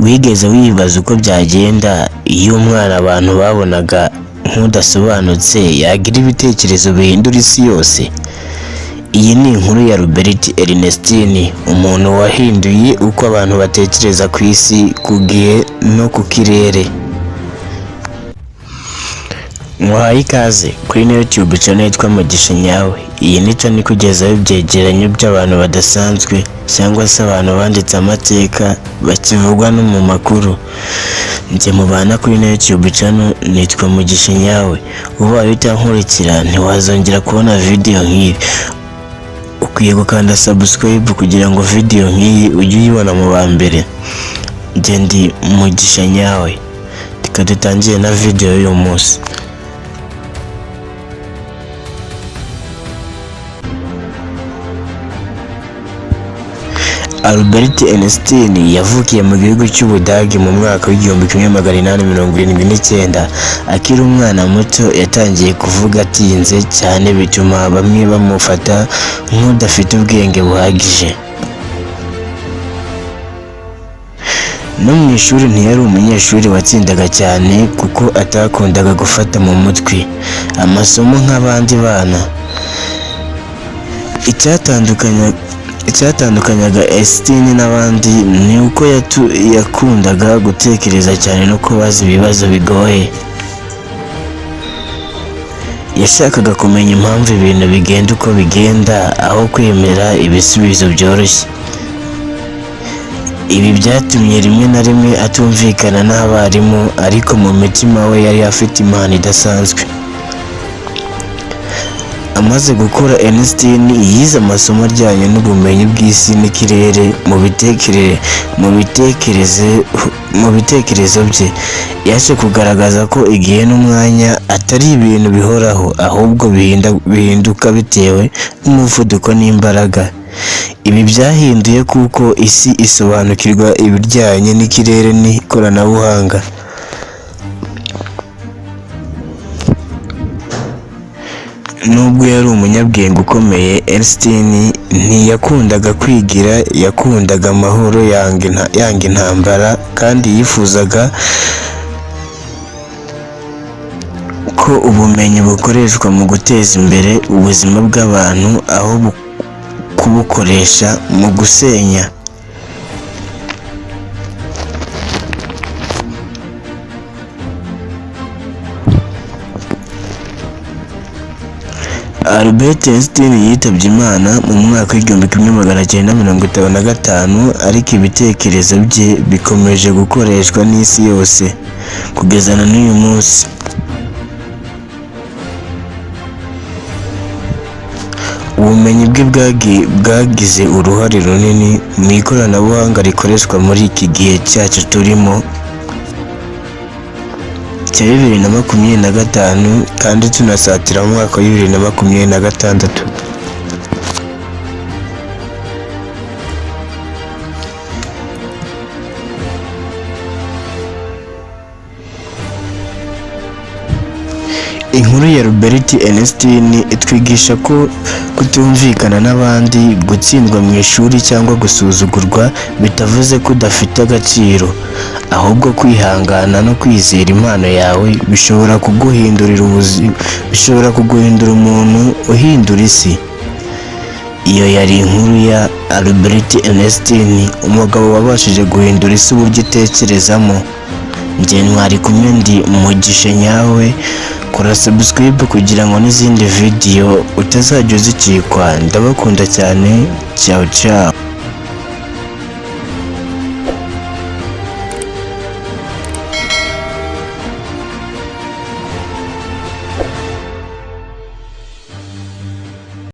Wigeze wibaza uko byagenda iyo umwana abantu babonaga nk'udasobanutse yagira ibitekerezo bihindura isi yose? Iyi ni inkuru ya Albert Einstein, umuntu wahinduye uko abantu batekereza ku isi, ku gihe no ku kirere. Muhaye ikaze kuri YouTube channel yitwa Mugisha Nyawe. Iyi ni channel ikugezaho ibyegeranyo by'abantu badasanzwe cyangwa se abantu banditse amateka bakivugwa no mu makuru. Njye mubana kuri YouTube channel nitwa Mugisha Nyawe. Ubaye utankurikira ntiwazongera kubona video nk'iyi. Ukwiye gukanda subscribe kugira ngo video nk'iyi ujye uyibona mu ba mbere. Njye ndi Mugisha Nyawe. Reka dutangire na video y'uyu munsi. Albert Einstein yavukiye mu gihugu cy'Ubudage mu mwaka w'1879. Akiri umwana muto yatangiye kuvuga atinze cyane, bituma bamwe bamufata nk'udafite ubwenge buhagije. No mu ishuri ntiyari umunyeshuri watsindaga cyane kuko atakundaga gufata mu mutwe amasomo nk'abandi bana. Icyatandukanyaga Einstein n'abandi ni uko yakundaga gutekereza cyane no kubaza ibibazo bigoye. Yashakaga kumenya impamvu ibintu bigenda uko bigenda aho kwemera ibisubizo byoroshye. Ibi byatumye rimwe na rimwe atumvikana n'abarimu, ariko mu mutima we yari afite impano idasanzwe. Amaze gukura, Einstein yize amasomo ajyanye n'ubumenyi bw'isi n'ikirere. Mu bitekerezo bye yaje kugaragaza ko igihe n'umwanya atari ibintu bihoraho, ahubwo bihinduka bitewe n'umuvuduko n'imbaraga. Ibi byahinduye kuko isi isobanukirwa ibijyanye n'ikirere n'ikoranabuhanga. Nubwo yari umunyabwenge ukomeye, Einstein ntiyakundaga kwigira, yakundaga amahoro, yanga intambara, kandi yifuzaga ko ubumenyi bukoreshwa mu guteza imbere ubuzima bw'abantu aho kubukoresha mu gusenya. Albert Einstein yitabye Imana mu mwaka w'1955, ariko ibitekerezo bye bikomeje gukoreshwa n'isi yose kugeza na n'uyu munsi. Ubumenyi bwe bwagize uruhare runini mu ikoranabuhanga rikoreshwa muri iki gihe cyacu turimo cya 2025, kandi tunasatira mu mwaka wa 2026. Inkuru ya Albert Einstein itwigisha ko kutumvikana n'abandi, gutsindwa mu ishuri cyangwa gusuzugurwa bitavuze ko udafite agaciro, ahubwo kwihangana no kwizera impano yawe bishobora kuguhindura umuntu uhindura isi. Iyo yari inkuru ya Albert Einstein, umugabo wabashije guhindura isi uburyo itekerezamo. Njye mwari kumwe, ndi Mugisha Nyawe. Kora subscribe kugira ngo n'izindi video utazajya uzicikwa. Ndabakunda cyane. Ciao ciao.